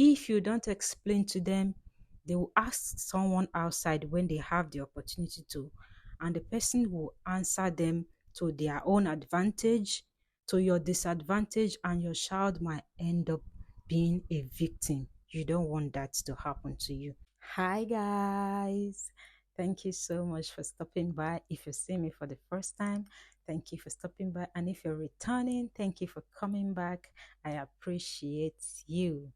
If you don't explain to them, they will ask someone outside when they have the opportunity to, and the person will answer them to their own advantage, to your disadvantage, and your child might end up being a victim. You don't want that to happen to you. Hi, guys. Thank you so much for stopping by. If you see me for the first time, thank you for stopping by. And if you're returning, thank you for coming back. I appreciate you.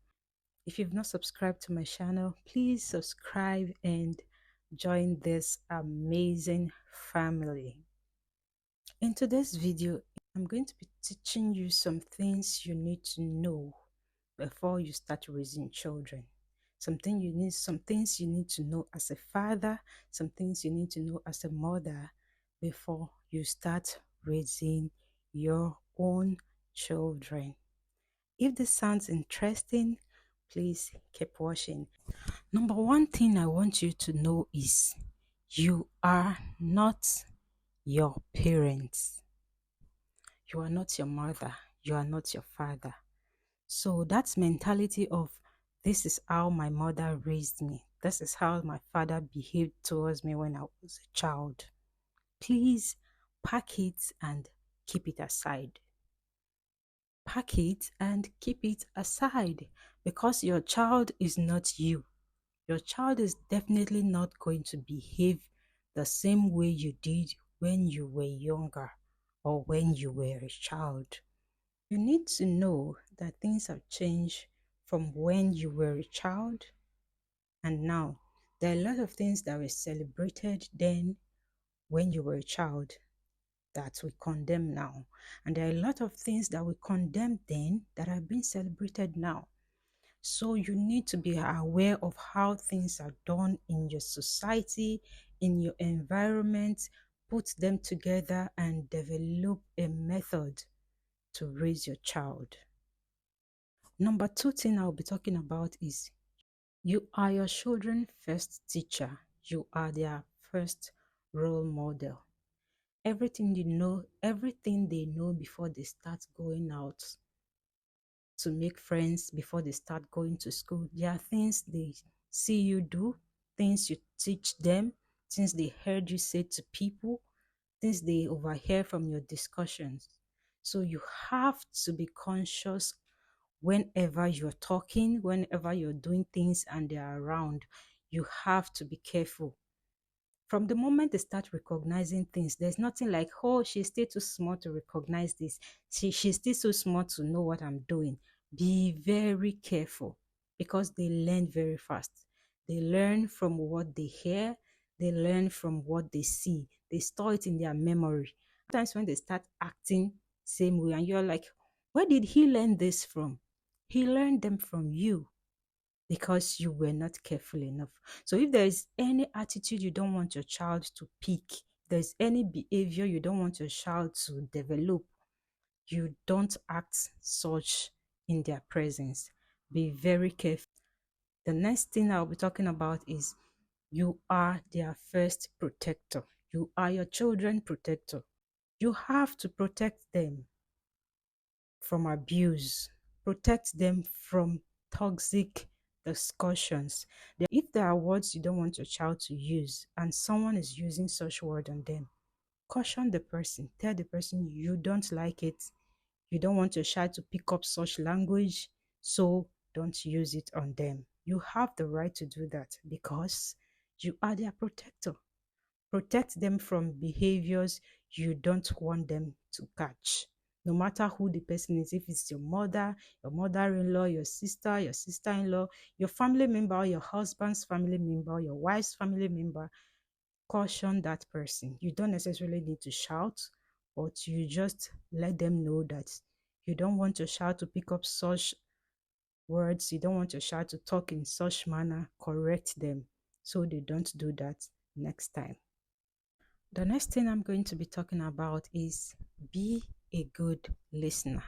If you've not subscribed to my channel, please subscribe and join this amazing family. In today's video, I'm going to be teaching you some things you need to know before you start raising children. Some things you need to know as a father, some things you need to know as a mother before you start raising your own children. If this sounds interesting, please keep watching. Number one thing I want you to know is you are not your parents. You are not your mother. You are not your father. So that mentality of this is how my mother raised me. This is how my father behaved towards me when I was a child. Please pack it and keep it aside. Pack it and keep it aside because your child is not you. Your child is definitely not going to behave the same way you did when you were younger or when you were a child. You need to know that things have changed from when you were a child and now. There are a lot of things that were celebrated then when you were a child that we condemn now. And there are a lot of things that we condemned then that are being celebrated now. So you need to be aware of how things are done in your society, in your environment, put them together and develop a method to raise your child. Number two thing I'll be talking about is you are your children's first teacher. You are their first role model. Everything you know, everything they know before they start going out to make friends, before they start going to school, there are things they see you do, things you teach them, things they heard you say to people, things they overhear from your discussions. So you have to be conscious whenever you're talking, whenever you're doing things and they're around. You have to be careful. From the moment they start recognizing things, there's nothing like, oh, she's still too small to recognize this. She's still so small to know what I'm doing. Be very careful because they learn very fast. They learn from what they hear. They learn from what they see. They store it in their memory. Sometimes when they start acting same way and you're like, where did he learn this from? He learned them from you because you were not careful enough. So if there is any attitude you don't want your child to pick, there's any behavior you don't want your child to develop, you don't act such in their presence. Be very careful. The next thing I'll be talking about is you are their first protector. You are your children's protector. You have to protect them from abuse, protect them from toxic discussions. If there are words you don't want your child to use and someone is using such word on them, caution the person. Tell the person you don't like it. You don't want your child to pick up such language, so don't use it on them. You have the right to do that because you are their protector. Protect them from behaviors you don't want them to catch. No matter who the person is, if it's your mother, your mother-in-law, your sister-in-law, your family member, your husband's family member, your wife's family member, caution that person. You don't necessarily need to shout, but you just let them know that you don't want your child to pick up such words, you don't want your child to talk in such manner. Correct them so they don't do that next time. The next thing I'm going to be talking about is be a good listener.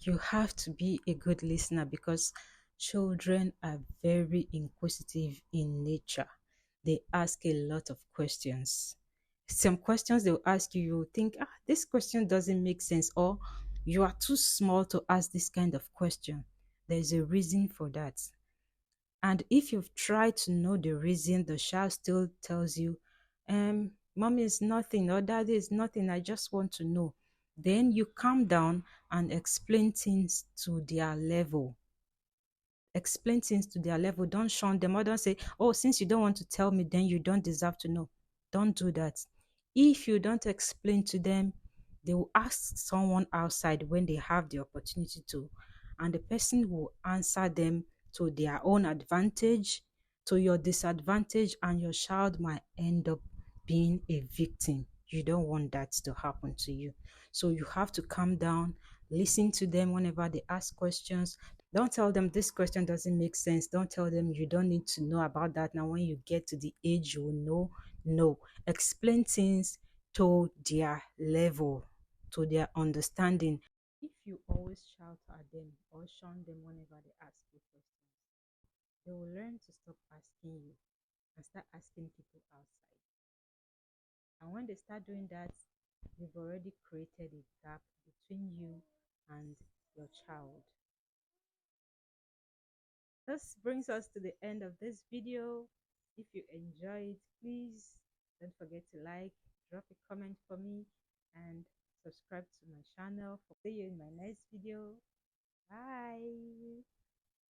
You have to be a good listener because children are very inquisitive in nature. They ask a lot of questions. Some questions they'll ask you, you'll think, this question doesn't make sense, or you are too small to ask this kind of question. There's a reason for that. And if you've tried to know the reason, the child still tells you, mommy is nothing or daddy is nothing, I just want to know. Then you calm down and explain things to their level. Explain things to their level. Don't shun them or don't say, oh, since you don't want to tell me, then you don't deserve to know. Don't do that. If you don't explain to them, they will ask someone outside when they have the opportunity to, and the person will answer them to their own advantage, to your disadvantage, and your child might end up being a victim. You don't want that to happen to you. So you have to calm down, listen to them whenever they ask questions. Don't tell them this question doesn't make sense. Don't tell them you don't need to know about that. Now, when you get to the age, you will know. No. Explain things to their level, to their understanding. If you always shout at them or shun them whenever they ask you questions, they will learn to stop asking you and start asking people outside. And when they start doing that, you've already created a gap between you and your child. This brings us to the end of this video. If you enjoyed, please don't forget to like, drop a comment for me, and subscribe to my channel. See you in my next video. Bye.